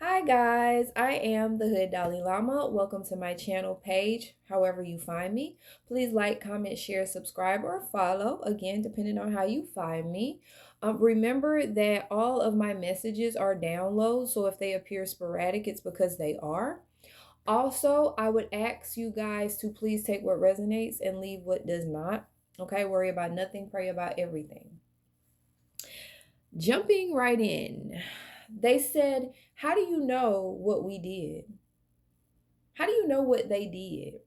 Hi guys, I am the Hood Dalai Lama. Welcome to my channel page, however you find me. Please like, comment, share, subscribe, or follow, again, depending on how you find me. Remember that all of my messages are downloads, so if they appear sporadic, it's because they are. Also, I would ask you guys to please take what resonates and leave what does not. Okay, worry about nothing, pray about everything. Jumping right in. They said, how do you know what we did? How do you know what they did?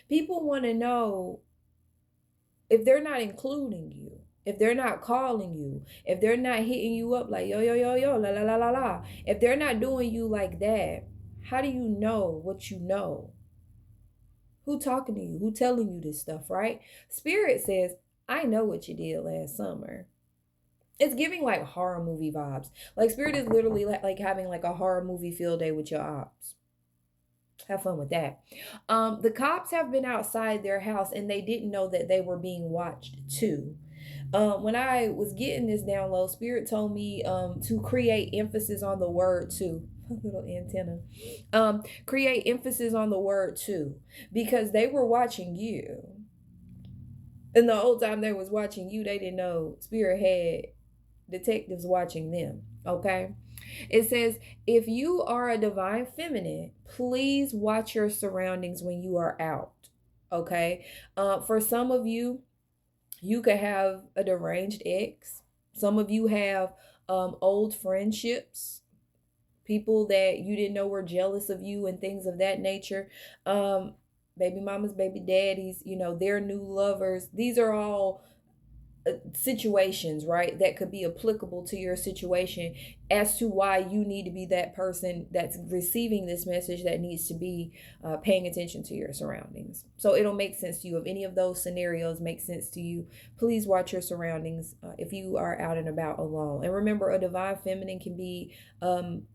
People want to know if they're not including you, if they're not calling you, if they're not hitting you up like yo, yo, yo, yo, la, la, la, la, la. If they're not doing you like that, how do you know what you know? Who talking to you? Who telling you this stuff, right? Spirit says, I know what you did last summer. It's giving like horror movie vibes. Like Spirit is literally like having like a horror movie field day with your ops. Have fun with that. The cops have been outside their house and they didn't know that they were being watched too. When I was getting this download, Spirit told me to create emphasis on the word too. Little antenna. Create emphasis on the word too, because they were watching you. And the whole time they was watching you, they didn't know Spirit had detectives watching them. Okay. It says, if you are a divine feminine, please watch your surroundings when you are out. Okay. For some of you, you could have a deranged ex. Some of you have old friendships, people that you didn't know were jealous of you and things of that nature. Baby mamas, baby daddies, their new lovers. These are all situations, right, that could be applicable to your situation as to why you need to be that person that's receiving this message that needs to be paying attention to your surroundings. So it'll make sense to you. If any of those scenarios make sense to you, please watch your surroundings if you are out and about alone. And remember, a divine feminine can be an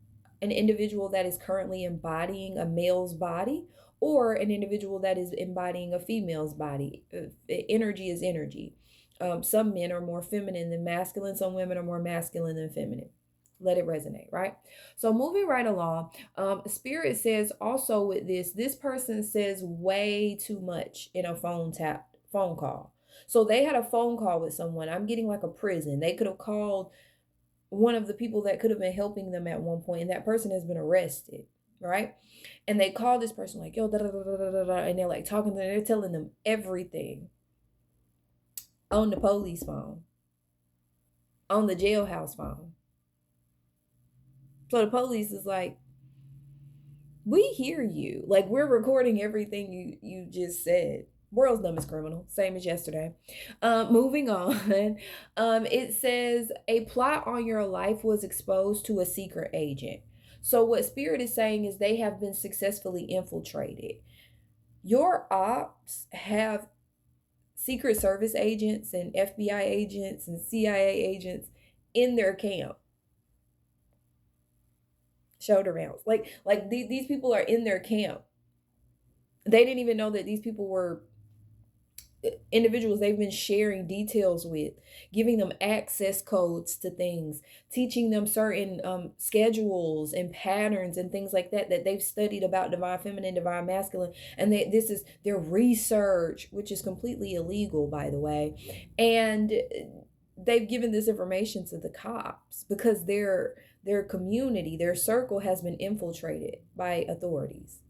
individual that is currently embodying a male's body, or an individual that is embodying a female's body. Energy is energy. Some men are more feminine than masculine. Some women are more masculine than feminine. Let it resonate, right? So moving right along, Spirit says also with this person says way too much in a phone call. So they had a phone call with someone. I'm getting like a prison. They could have called one of the people that could have been helping them at one point, and that person has been arrested, right? And they call this person like, yo, da da da da da da, and they're like talking to them, they're telling them everything on the police phone, on the jailhouse phone. So the police is like, we hear you. Like, we're recording everything you just said. World's dumbest criminal, same as yesterday. Moving on. It says a plot on your life was exposed to a secret agent. So what Spirit is saying is they have been successfully infiltrated. Your ops have Secret Service agents and FBI agents and CIA agents in their camp. Shoulder rounds. Like these people are in their camp. They didn't even know that these people were individuals they've been sharing details with, giving them access codes to things, teaching them certain schedules and patterns and things like that they've studied about divine feminine, divine masculine, and this is their research, which is completely illegal, by the way. And they've given this information to the cops because their community, their circle has been infiltrated by authorities.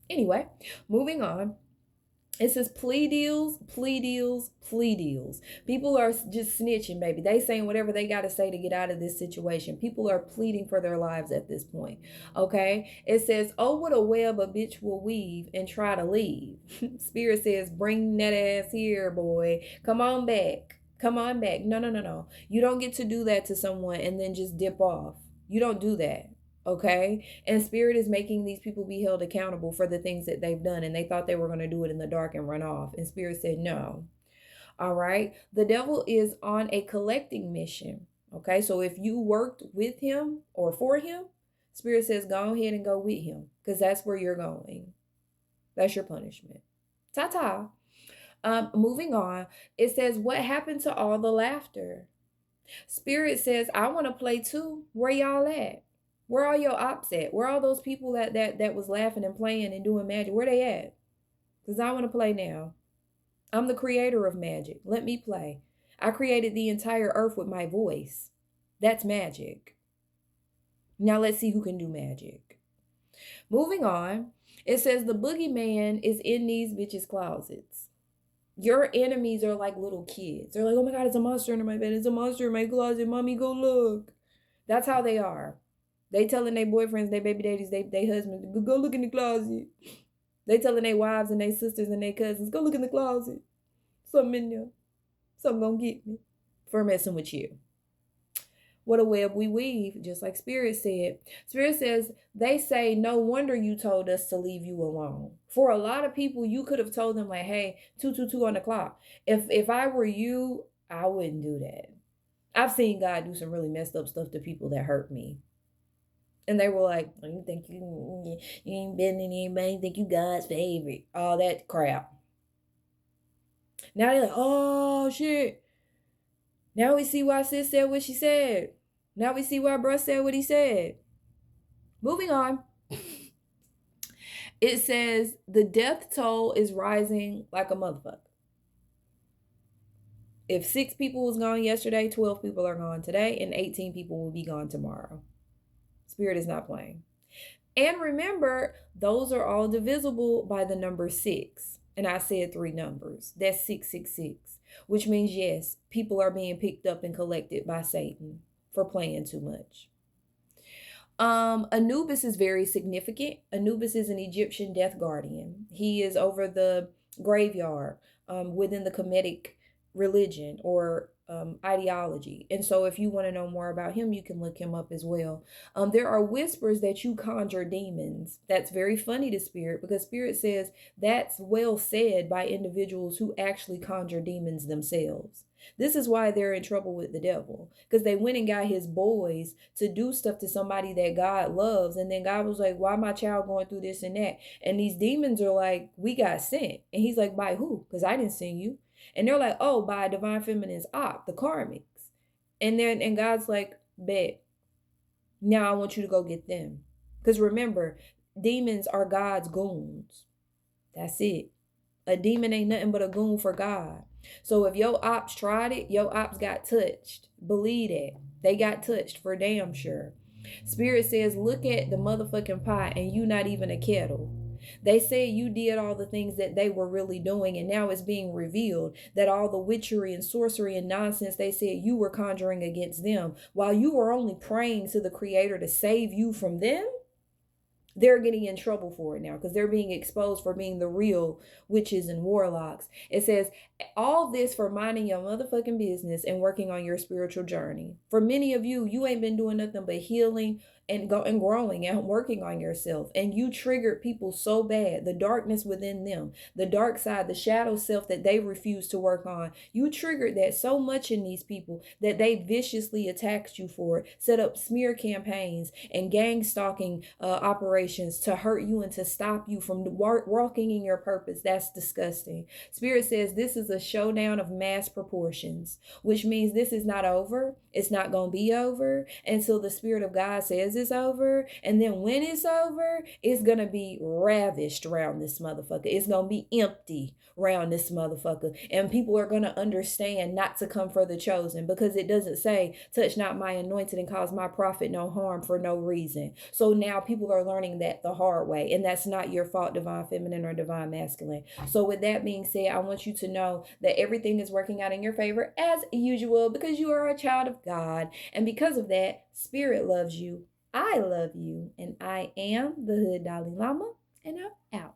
Anyway, moving on. It says plea deals, plea deals, plea deals. People are just snitching, baby. They saying whatever they got to say to get out of this situation. People are pleading for their lives at this point. Okay. It says, oh, what a web a bitch will weave and try to leave. Spirit says, bring that ass here, boy. Come on back. Come on back. No, no, no, no. You don't get to do that to someone and then just dip off. You don't do that. Okay. And Spirit is making these people be held accountable for the things that they've done, and they thought they were going to do it in the dark and run off, and Spirit said no. All right. The devil is on a collecting mission. Okay. So if you worked with him or for him, Spirit says go ahead and go with him, because that's where you're going. That's your punishment. Ta-ta. Moving on. It says, what happened to all the laughter? Spirit says, I want to play too. Where y'all at? Where all your ops at? Where all those people that was laughing and playing and doing magic? Where they at? Because I want to play now. I'm the creator of magic. Let me play. I created the entire earth with my voice. That's magic. Now let's see who can do magic. Moving on, it says the boogeyman is in these bitches' closets. Your enemies are like little kids. They're like, oh my God, it's a monster under my bed. It's a monster in my closet. Mommy, go look. That's how they are. They telling their boyfriends, their baby daddies, they husbands, go look in the closet. They telling their wives and their sisters and their cousins, go look in the closet. Something in there. Something gonna get me for messing with you. What a web we weave, just like Spirit said. Spirit says, they say, no wonder you told us to leave you alone. For a lot of people, you could have told them, like, hey, 222 on the clock. If I were you, I wouldn't do that. I've seen God do some really messed up stuff to people that hurt me. And they were like, oh, you think you ain't been in anybody, you think you God's favorite. All that crap. Now they're like, oh shit. Now we see why sis said what she said. Now we see why bruh said what he said. Moving on. It says the death toll is rising like a motherfucker. If 6 people was gone yesterday, 12 people are gone today, and 18 people will be gone tomorrow. Spirit is not playing. And remember, those are all divisible by the number 6. And I said 3 numbers. That's 666. Which means, yes, people are being picked up and collected by Satan for playing too much. Anubis is very significant. Anubis is an Egyptian death guardian. He is over the graveyard within the Kemetic religion or ideology. And so if you want to know more about him, you can look him up as well. There are whispers that you conjure demons. That's very funny to Spirit, because Spirit says that's well said by individuals who actually conjure demons themselves. This is why they're in trouble with the devil, because they went and got his boys to do stuff to somebody that God loves. And then God was like, why my child going through this and that? And these demons are like, we got sent. And he's like, by who? Because I didn't send you. And they're like, oh, by Divine Feminine's op, the karmics. And God's like, bet. Now I want you to go get them. Because remember, demons are God's goons. That's it. A demon ain't nothing but a goon for God. So if your ops tried it, your ops got touched. Believe that. They got touched for damn sure. Spirit says, look at the motherfucking pot and you not even a kettle. They said you did all the things that they were really doing, and now it's being revealed that all the witchery and sorcery and nonsense they said you were conjuring against them, while you were only praying to the Creator to save you from them, they're getting in trouble for it now because they're being exposed for being the real witches and warlocks. It says all this for minding your motherfucking business and working on your spiritual journey. For many of you, you ain't been doing nothing but healing and growing and working on yourself. And you triggered people so bad, the darkness within them, the dark side, the shadow self that they refuse to work on. You triggered that so much in these people that they viciously attacked you for it, set up smear campaigns and gang stalking operations to hurt you and to stop you from walking in your purpose. That's disgusting. Spirit says this is a showdown of mass proportions, which means this is not over. It's not going to be over until the Spirit of God says it's over. And then when it's over, it's going to be ravished around this motherfucker. It's going to be empty around this motherfucker. And people are going to understand not to come for the chosen, because it doesn't say, touch not my anointed and cause my prophet no harm for no reason. So now people are learning that the hard way. And that's not your fault, Divine Feminine or Divine Masculine. So with that being said, I want you to know that everything is working out in your favor as usual, because you are a child of God. And because of that, Spirit loves you. I love you. And I am the Hood Dalai Lama, and I'm out.